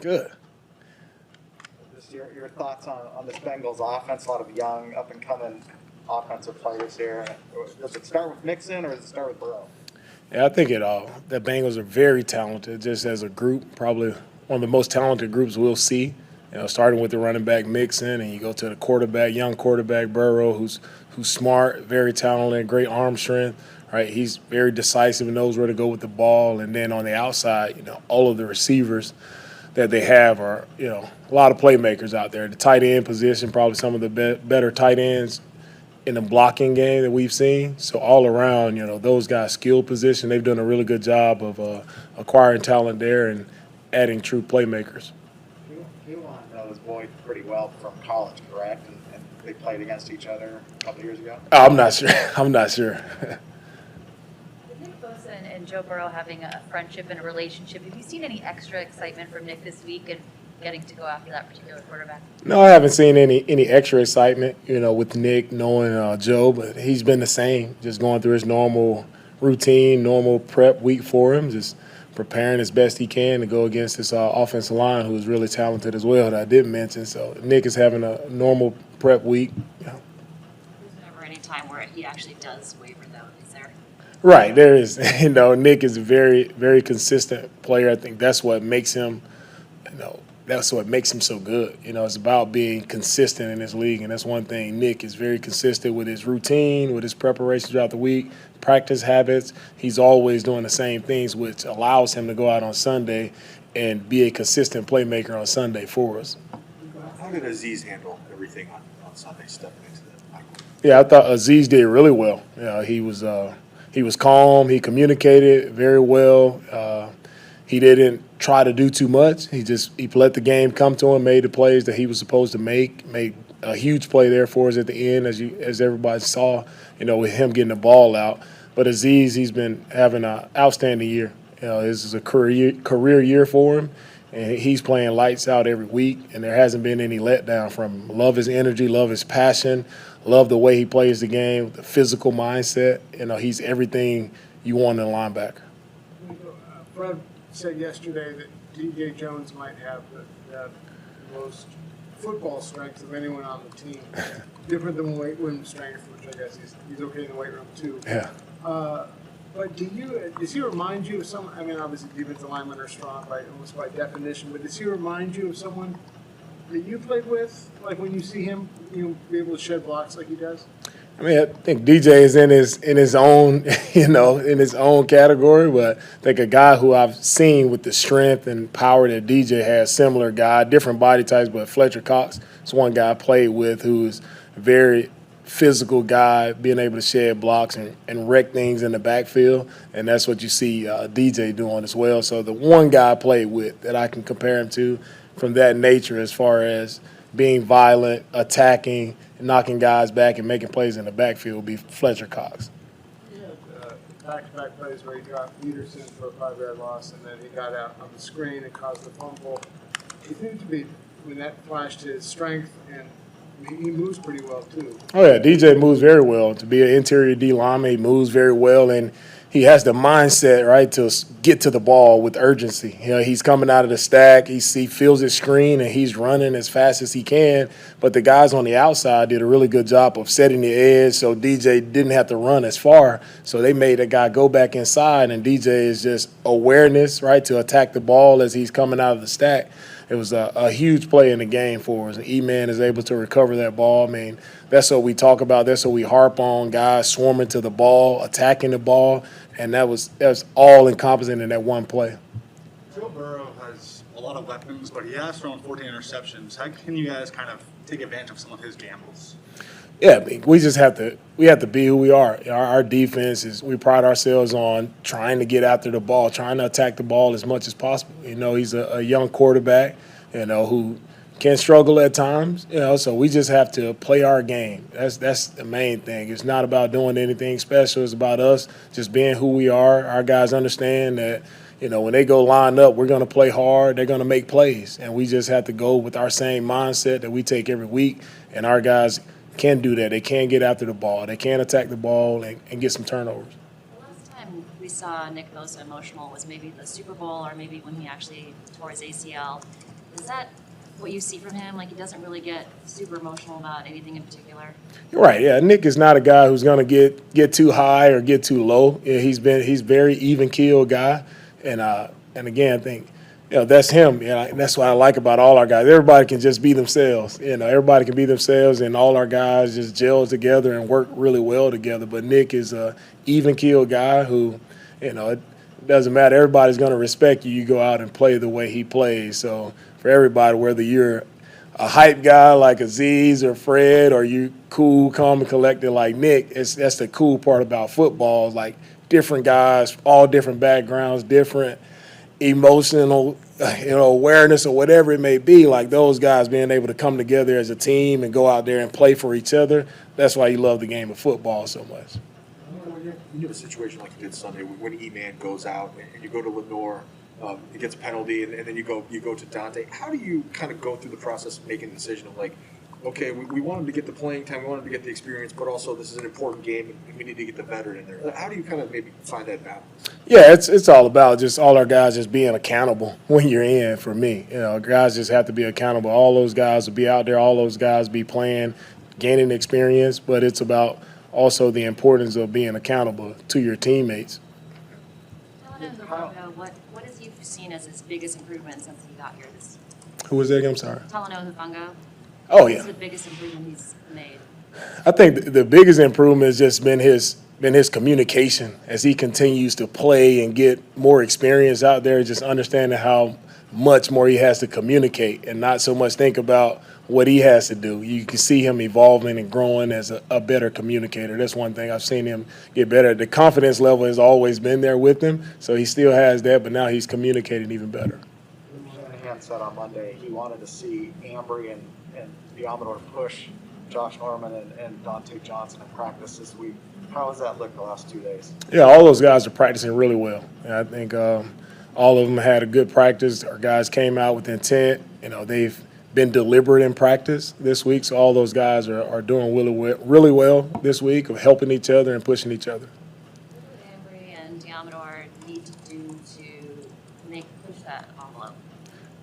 Good. Just your thoughts on this Bengals offense, a lot of young, up-and-coming offensive players here. Does it start with Mixon or does it start with Burrow? Yeah, I think it all. The Bengals are very talented, just as a group. Probably one of the most talented groups we'll see. Starting with the running back Mixon, and you go to the quarterback, young quarterback Burrow, who's smart, very talented, great arm strength. Right, he's very decisive and knows where to go with the ball. And then on the outside, all of the receivers that they have are, a lot of playmakers out there. The tight end position, probably some of the better tight ends in the blocking game that we've seen. So all around, those guys' skill position, they've done a really good job of acquiring talent there and adding true playmakers. Elon knows Boyd pretty well from college, correct? And they played against each other a couple years ago. I'm not sure. I'm not sure. With Nick Bosa and Joe Burrow having a friendship and a relationship, have you seen any extra excitement from Nick this week and getting to go after that particular quarterback? No, I haven't seen any extra excitement, with Nick knowing Joe, but he's been the same, just going through his normal routine, normal prep week for him, just preparing as best he can to go against this offensive line, who is really talented as well, that I didn't mention. So Nick is having a normal prep week. There's never any time where he actually does waver, though, is there? Right, there is. Nick is a very, very consistent player. I think that's what makes him, that's what makes him so good. It's about being consistent in this league, and that's one thing. Nick is very consistent with his routine, with his preparation throughout the week, practice habits. He's always doing the same things, which allows him to go out on Sunday and be a consistent playmaker on Sunday for us. How did Aziz handle everything on Sunday, stepping into the microphone? Yeah, I thought Aziz did really well. He was calm. He communicated very well. He didn't try to do too much. He let the game come to him, made the plays that he was supposed to make, made a huge play there for us at the end, as everybody saw, with him getting the ball out. But Aziz, he's been having an outstanding year. This is a career year for him, and he's playing lights out every week, and there hasn't been any letdown from him. Love his energy, love his passion, love the way he plays the game, the physical mindset. He's everything you want in a linebacker. Fred said yesterday that DJ Jones might have the most football strength of anyone on the team. Different than weight room strength, which I guess he's okay in the weight room too. Yeah. But does he remind you of someone? I mean, obviously defensive linemen are strong almost by definition, but does he remind you of someone that you played with? Like when you see him, be able to shed blocks like he does? I mean, I think DJ is in his own, in his own category. But I think a guy who I've seen with the strength and power that DJ has, similar guy, different body types, but Fletcher Cox is one guy I played with who's a very physical guy, being able to shed blocks and wreck things in the backfield. And that's what you see DJ doing as well. So the one guy I played with that I can compare him to from that nature as far as being violent, attacking, knocking guys back and making plays in the backfield would be Fletcher Cox. He had back-to-back plays where he dropped Peterson for a 5-yard loss, and then he got out on the screen and caused the fumble. He seemed to be, when that flashed his strength, and he moves pretty well too. Oh, yeah, DJ moves very well. To be an interior D lineman, he moves very well, and he has the mindset, right, to get to the ball with urgency. He's coming out of the stack. He feels his screen, and he's running as fast as he can. But the guys on the outside did a really good job of setting the edge so DJ didn't have to run as far. So they made a guy go back inside, and DJ is just awareness, right, to attack the ball as he's coming out of the stack. It was a huge play in the game for us. E-Man is able to recover that ball. I mean, that's what we talk about. That's what we harp on, guys swarming to the ball, attacking the ball, and that was all encompassing in that one play. Joe Burrow has a lot of weapons, but he has thrown 14 interceptions. How can you guys kind of take advantage of some of his gambles? Yeah, I mean, we have to be who we are. Our defense we pride ourselves on trying to get after the ball, trying to attack the ball as much as possible. He's a young quarterback, who can struggle at times, so we just have to play our game. That's the main thing. It's not about doing anything special. It's about us just being who we are. Our guys understand that, when they go line up, we're going to play hard. They're going to make plays, and we just have to go with our same mindset that we take every week, and our guys can do that. They can get after the ball. They can attack the ball and get some turnovers. The last time we saw Nick Bosa emotional was maybe the Super Bowl or maybe when he actually tore his ACL. Is that what you see from him? Like, he doesn't really get super emotional about anything in particular? Right, yeah. Nick is not a guy who's going to get too high or get too low. Yeah, he's very even keeled guy, and again, I think that's him. And that's what I like about all our guys. Everybody can just be themselves. Everybody can be themselves, and all our guys just gel together and work really well together. But Nick is a even keeled guy who, it doesn't matter. Everybody's going to respect you. You go out and play the way he plays. So for everybody, whether you're a hype guy like Aziz or Fred, or you cool, calm, and collected like Nick, that's the cool part about football. Is like different guys, all different backgrounds, different emotional, awareness or whatever it may be. Like those guys being able to come together as a team and go out there and play for each other. That's why you love the game of football so much. When you have a situation like you did Sunday, when E-Man goes out and you go to Lenore, he gets a penalty, and then you go to Dante. How do you kind of go through the process of making a decision of like, okay, we want him to get the playing time, we want him to get the experience, but also this is an important game and we need to get the veteran in there. How do you kind of maybe find that balance? Yeah, it's all about just all our guys just being accountable when you're in. For me, guys just have to be accountable. All those guys will be out there. All those guys be playing, gaining experience. But it's about also the importance of being accountable to your teammates. Talanoa, what has you seen as his biggest improvement since he got here? Who was that again? I'm sorry. Talanoa Hufanga. Oh yeah. What's the biggest improvement he's made? I think the biggest improvement has just been his communication as he continues to play and get more experience out there, just understanding how much more he has to communicate and not so much think about what he has to do. You can see him evolving and growing as a better communicator. That's one thing I've seen him get better. The confidence level has always been there with him, so he still has that, but now he's communicating even better. Shanahan said on Monday he wanted to see Ambry and Diamador push Josh Norman and Dante Johnson in practice this week. How has that looked the last 2 days? Yeah, all those guys are practicing really well. And I think all of them had a good practice. Our guys came out with intent. They've been deliberate in practice this week, so all those guys are doing really well this week of helping each other and pushing each other. What do Ambry and Diamador need to do to push that envelope?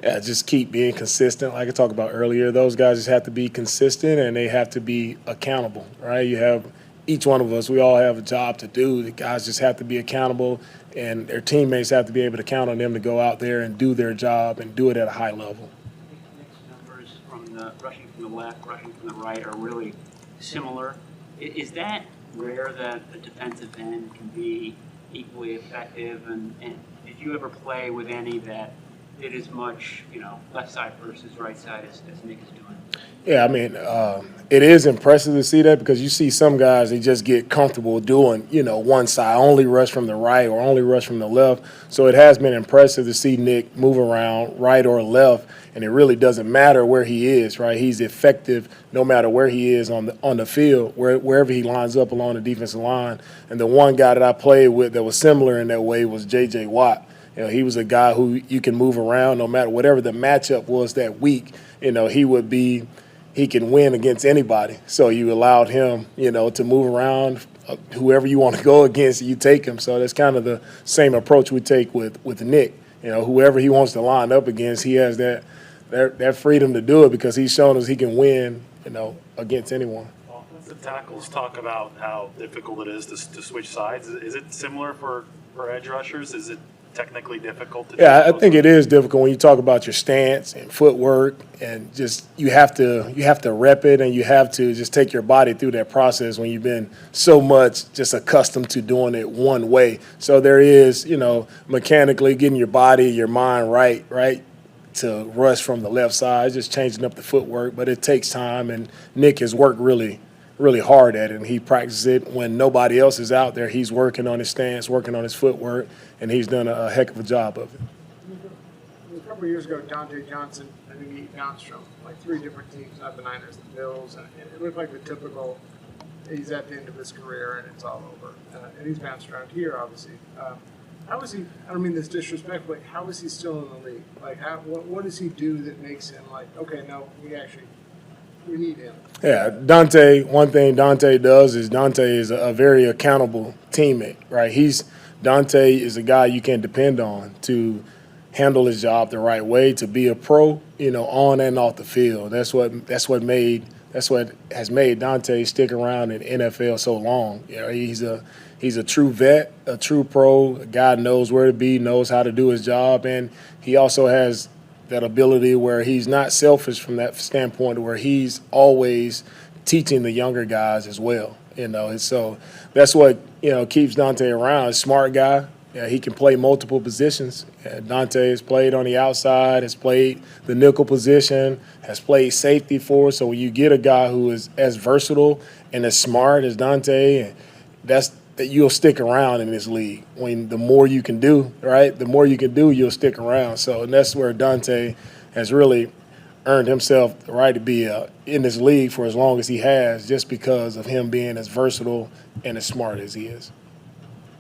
Yeah, just keep being consistent. Like I talked about earlier, those guys just have to be consistent and they have to be accountable, right? You have each one of us, we all have a job to do. The guys just have to be accountable, and their teammates have to be able to count on them to go out there and do their job and do it at a high level. Nick's numbers from the rushing from the left, rushing from the right are really similar. Is that rare that a defensive end can be equally effective? And did you ever play with any that did as much, left side versus right side as Nick is doing? Yeah, I mean, it is impressive to see that because you see some guys, they just get comfortable doing, one side, only rush from the right or only rush from the left. So it has been impressive to see Nick move around right or left, and it really doesn't matter where he is, right? He's effective no matter where he is on the field, wherever he lines up along the defensive line. And the one guy that I played with that was similar in that way was J.J. Watt. He was a guy who you can move around no matter whatever the matchup was that week. He can win against anybody. So you allowed him, to move around. Whoever you want to go against, you take him. So that's kind of the same approach we take with Nick. Whoever he wants to line up against, he has that freedom to do it because he's shown us he can win, against anyone. Offensive tackles talk about how difficult it is to switch sides. Is it similar for edge rushers? Is it technically difficult to do? Yeah, I think it is difficult when you talk about your stance and footwork, and just you have to rep it, and you have to just take your body through that process when you've been so much just accustomed to doing it one way. So there is, mechanically getting your body, your mind right to rush from the left side, just changing up the footwork, but it takes time, and Nick has worked really hard at it, and he practices it when nobody else is out there. He's working on his stance, working on his footwork, and he's done a heck of a job of it. A couple of years ago, Dante Johnson, I think he bounced from like 3 different teams, not the Niners, the Bills, and it looked like the typical, he's at the end of his career and it's all over. And he's bounced around here, obviously. How is he, I don't mean this disrespectfully, how is he still in the league? Like, what does he do that makes him like, okay, no, we need him? Yeah, one thing Dante does is Dante is a very accountable teammate, right? Dante is a guy you can depend on to handle his job the right way to be a pro, on and off the field. That's what has made Dante stick around in the NFL so long. He's a true vet, a true pro. A guy knows where to be, knows how to do his job, and he also has that ability where he's not selfish from that standpoint, where he's always teaching the younger guys as well. And so that's what keeps Dante around. A smart guy. He can play multiple positions. Dante has played on the outside, has played the nickel position, has played safety for us. So when you get a guy who is as versatile and as smart as Dante, that you'll stick around in this league. When the more you can do, right, the more you can do, you'll stick around. So and that's where Dante has really earned himself the right to be in this league for as long as he has, just because of him being as versatile and as smart as he is.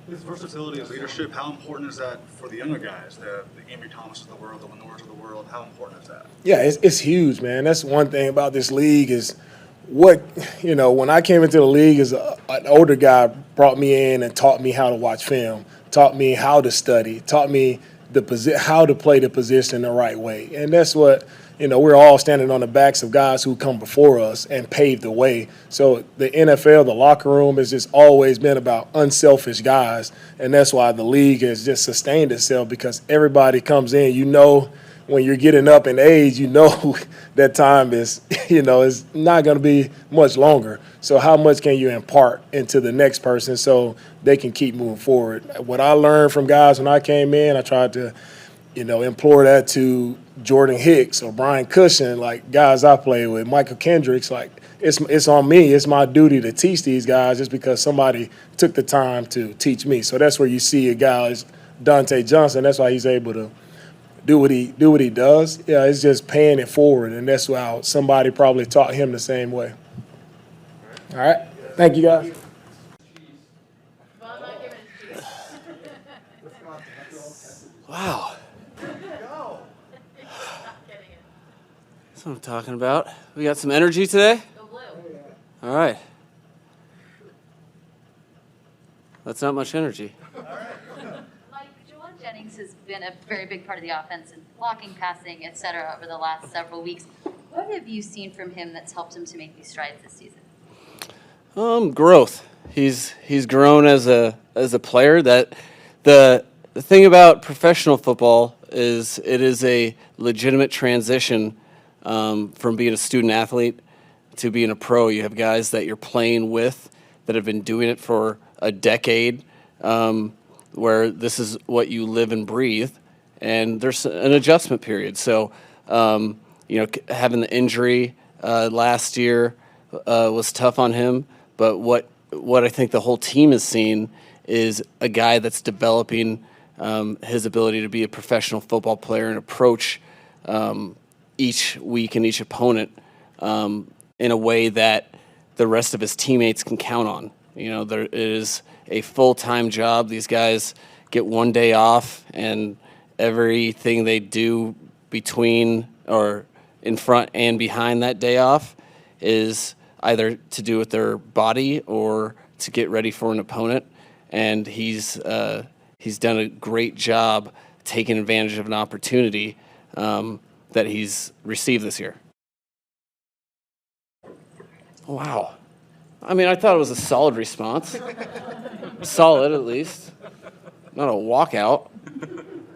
His versatility, his leadership, how important is that for the younger guys, the Ambry Thomas of the world, the Lenores of the world? How important is that? Yeah, it's huge, man. That's one thing about this league is when I came into the league as an older guy brought me in and taught me how to watch film, taught me how to study, taught me how to play the position the right way. And that's what, we're all standing on the backs of guys who come before us and paved the way. So the NFL, the locker room has just always been about unselfish guys. And that's why the league has just sustained itself, because everybody comes in, when you're getting up in age, that time is, is not going to be much longer. So how much can you impart into the next person so they can keep moving forward? What I learned from guys when I came in, I tried to, implore that to Jordan Hicks or Brian Cushion, like guys I played with, Michael Kendricks. Like it's on me. It's my duty to teach these guys just because somebody took the time to teach me. So that's where you see a guy like Dante Johnson. That's why he's able to do what he does. Yeah, it's just paying it forward, and that's how somebody probably taught him the same way. All right, thank you guys. Wow. That's what I'm talking about. We got some energy today? Go blue. All right. That's not much energy. Mike, Jawan Jennings has been a very big part of the offense in blocking, passing, et cetera, over the last several weeks. What have you seen from him that's helped him to make these strides this season? Growth. He's grown as a player. That the thing about professional football is it is a legitimate transition from being a student athlete to being a pro. You have guys that you're playing with that have been doing it for a decade, where this is what you live and breathe, and there's an adjustment period. So, having the injury last year was tough on him, but what I think the whole team has seen is a guy that's developing his ability to be a professional football player and approach each week and each opponent in a way that the rest of his teammates can count on. There is a full-time job. These guys get one day off, and everything they do between or in front and behind that day off is either to do with their body or to get ready for an opponent. And he's done a great job taking advantage of an opportunity that he's received this year. Wow. I mean, I thought it was a solid response. Solid, at least. Not a walkout.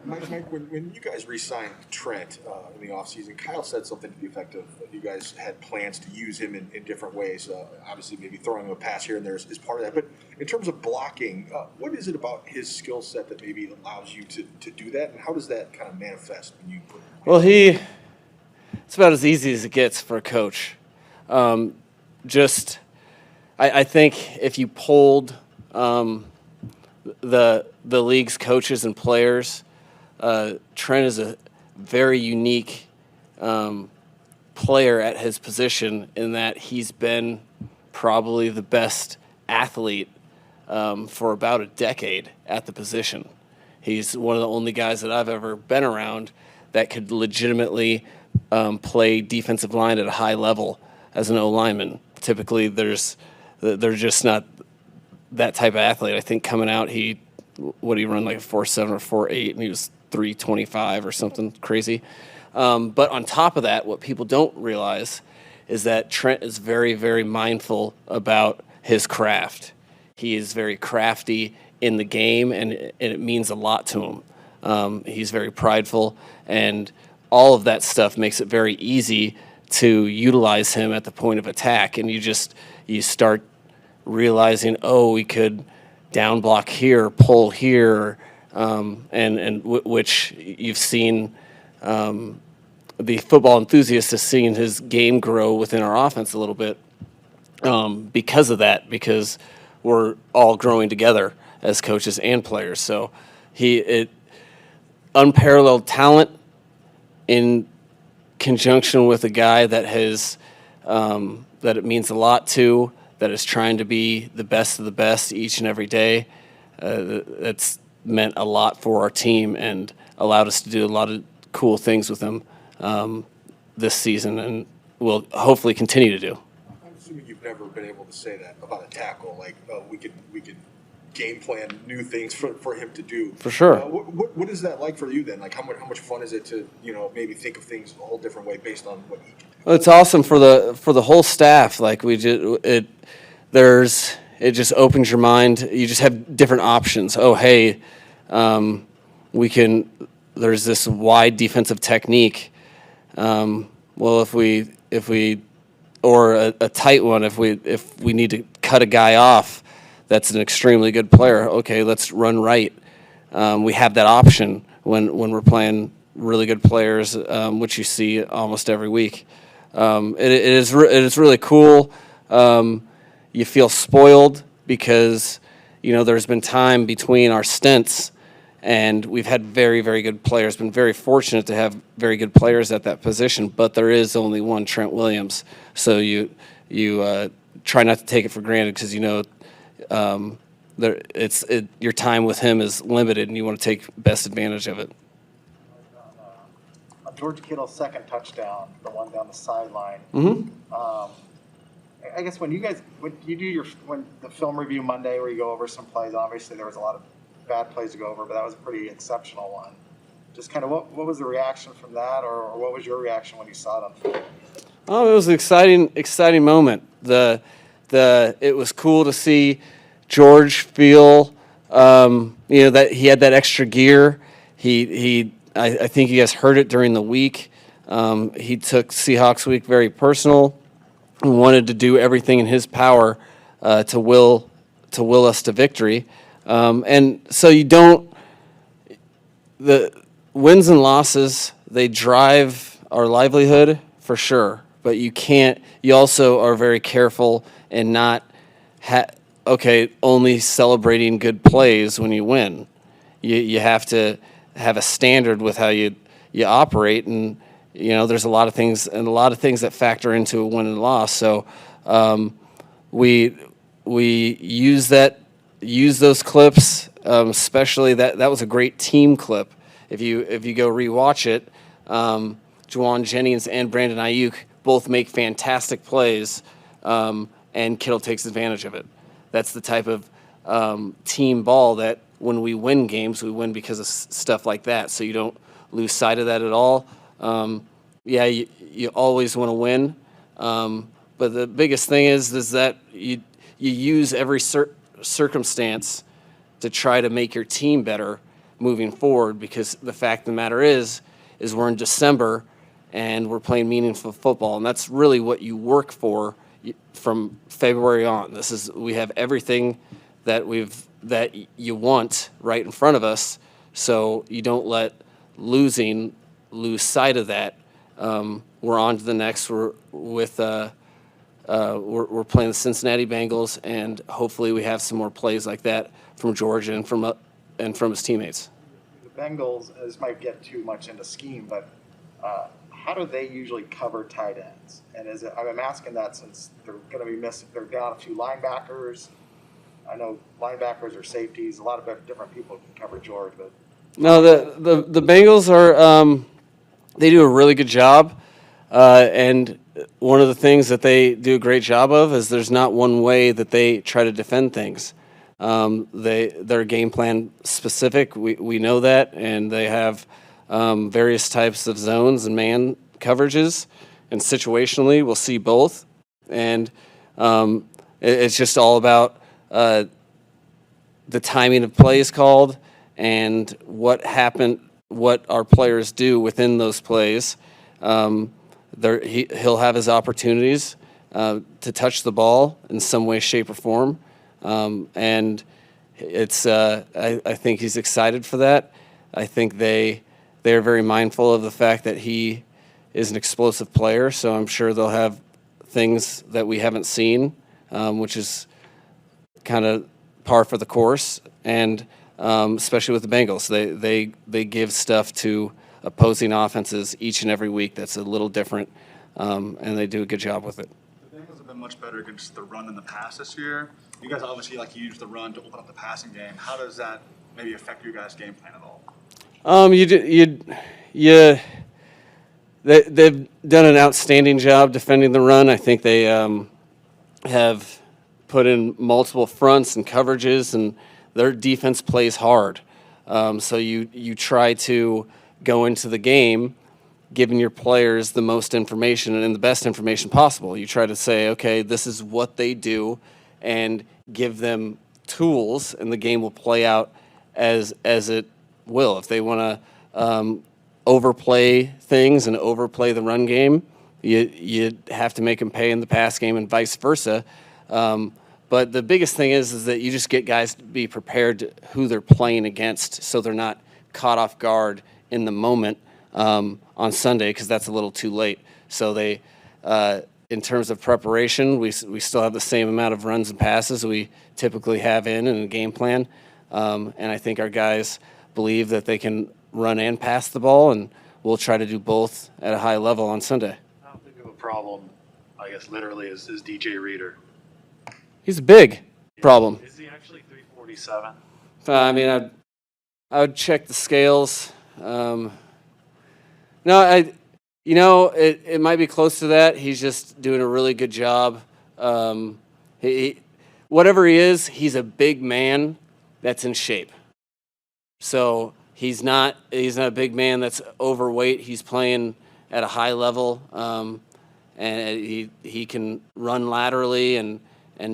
Mike, when you guys re-signed Trent in the offseason, Kyle said something to the effect of that you guys had plans to use him in different ways. Obviously, maybe throwing him a pass here and there is part of that. But in terms of blocking, what is it about his skill set that maybe allows you to do that? And how does that kind of manifest when you put him? Well, it's about as easy as it gets for a coach. I think if you polled the league's coaches and players, Trent is a very unique player at his position in that he's been probably the best athlete for about a decade at the position. He's one of the only guys that I've ever been around that could legitimately play defensive line at a high level as an O-lineman. Typically, they're just not that type of athlete. I think coming out, he run like a 4.7 or 4.8, and he was 325 or something crazy. But on top of that, what people don't realize is that Trent is very, very mindful about his craft. He is very crafty in the game, and it means a lot to him. He's very prideful, and all of that stuff makes it very easy to utilize him at the point of attack. And you start realizing, oh, we could down block here, pull here, which you've seen. The football enthusiast has seen his game grow within our offense a little bit because of that, because we're all growing together as coaches and players. So unparalleled talent in conjunction with a guy that it means a lot to, that is trying to be the best of the best each and every day. That's meant a lot for our team and allowed us to do a lot of cool things with him this season, and will hopefully continue to do. I'm assuming you've never been able to say that about a tackle. Like we could game plan new things for him to do. For sure. What is that like for you then? Like how much fun is it to maybe think of things a whole different way based on what he can do? Well, it's awesome for the whole staff. Like it just opens your mind. You just have different options. Oh, hey, there's this wide defensive technique. Well, if we or a tight one, if we need to cut a guy off, that's an extremely good player. Okay, let's run right. We have that option when we're playing really good players, which you see almost every week. It is really cool. You feel spoiled because there's been time between our stints, and we've had very, very good players. Been very fortunate to have very good players at that position, but there is only one Trent Williams. So you try not to take it for granted because your time with him is limited, and you want to take best advantage of it. George Kittle's second touchdown, the one down the sideline. Mm-hmm. I guess when you do the film review Monday where you go over some plays, obviously there was a lot of bad plays to go over, but that was a pretty exceptional one. Just kind of what was the reaction from that, or what was your reaction when you saw it unfold? Oh, it was an exciting moment. It was cool to see George feel, that he had that extra gear. I think you guys heard it during the week. He took Seahawks week very personal and wanted to do everything in his power to will us to victory. And so the wins and losses, they drive our livelihood for sure, but you also are very careful and not only celebrating good plays when you win. You have to have a standard with how you operate, and there's a lot of things that factor into a win and loss. So we use those clips, especially that was a great team clip. If you go rewatch it, Juwan Jennings and Brandon Ayuk both make fantastic plays, and Kittle takes advantage of it. That's the type of team ball that when we win games, we win because of stuff like that. So you don't lose sight of that at all. You always want to win, but the biggest thing is that you use every circumstance to try to make your team better moving forward, because the fact of the matter is we're in December and we're playing meaningful football, and that's really what you work for from February on. We have everything that you want right in front of us, so you don't let lose sight of that. We're on to the next. We're playing the Cincinnati Bengals, and hopefully we have some more plays like that from George and from his teammates. The Bengals, this might get too much into scheme, but how do they usually cover tight ends? And I'm asking that since they're going to be missing. They're down a few linebackers. I know linebackers or safeties. A lot of different people can cover George, but no, the Bengals are they do a really good job, and one of the things that they do a great job of is there's not one way that they try to defend things. They're game plan specific. We know that, and they have various types of zones and man coverages, and situationally we'll see both. And it's just all about the timing of plays called and what our players do within those plays. He'll have his opportunities to touch the ball in some way, shape, or form. And it's I think he's excited for that. I think they are very mindful of the fact that he is an explosive player, so I'm sure they'll have things that we haven't seen, which is kind of par for the course. And especially with the Bengals, they give stuff to opposing offenses each and every week that's a little different, and they do a good job with it. The Bengals have been much better against the run and the pass this year. You guys obviously like to use the run to open up the passing game. How does that maybe affect your guys' game plan at all? They've done an outstanding job defending the run. I think they have put in multiple fronts and coverages, and their defense plays hard. So you try to go into the game giving your players the most information and the best information possible. You try to say, okay, this is what they do, and give them tools, and the game will play out as it will. If they want to overplay things and overplay the run game, you have to make them pay in the pass game, and vice versa. But the biggest thing is that you just get guys to be prepared to who they're playing against, so they're not caught off guard in the moment on Sunday, because that's a little too late. So they, in terms of preparation, we still have the same amount of runs and passes we typically have in a game plan. And I think our guys believe that they can run and pass the ball, and we'll try to do both at a high level on Sunday. How big of a problem, I guess, literally, is DJ Reader? He's a big problem. Is he actually 347? I mean, I would check the scales. It might be close to that. He's just doing a really good job. Whatever he is, he's a big man that's in shape. So he's not a big man that's overweight. He's playing at a high level, and he can run laterally and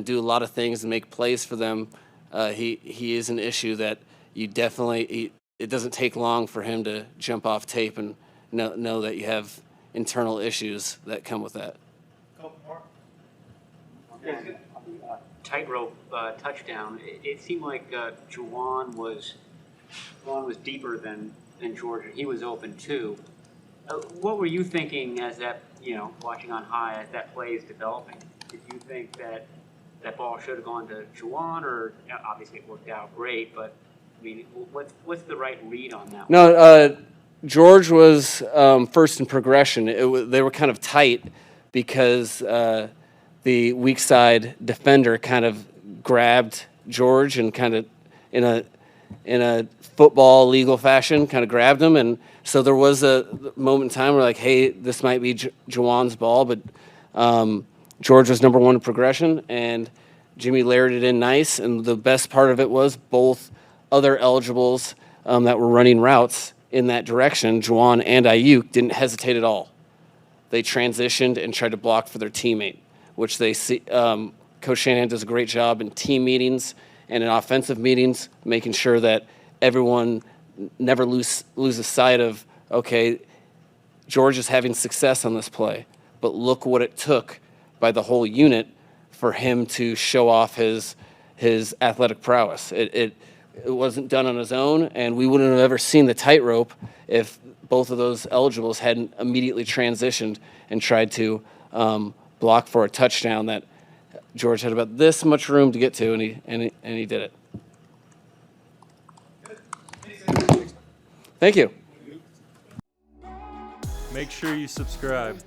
do a lot of things and make plays for them. He is an issue that you definitely. It doesn't take long for him to jump off tape and know that you have internal issues that come with that. Tightrope touchdown. It seemed like Juwan was deeper than George, and he was open too. What were you thinking as that, watching on high as that play is developing? Did you think that ball should have gone to Juwan, or obviously it worked out great, but I mean, what's the right read on that? No, George was first in progression. They were kind of tight because the weak side defender kind of grabbed George and kind of in a football legal fashion kind of grabbed him, and so there was a moment in time where like, hey, this might be Juwan's ball, but George was number one in progression, and Jimmy layered it in nice, and the best part of it was both other eligibles that were running routes in that direction, Juwan and Ayuk, didn't hesitate at all. They transitioned and tried to block for their teammate, which they see. Coach Shanahan does a great job in team meetings and in offensive meetings, making sure that everyone never loses sight of, okay, George is having success on this play, but look what it took by the whole unit for him to show off his athletic prowess. It wasn't done on his own, and we wouldn't have ever seen the tightrope if both of those eligibles hadn't immediately transitioned and tried to block for a touchdown that George had about this much room to get to, and he did it. Thank you. Make sure you subscribe.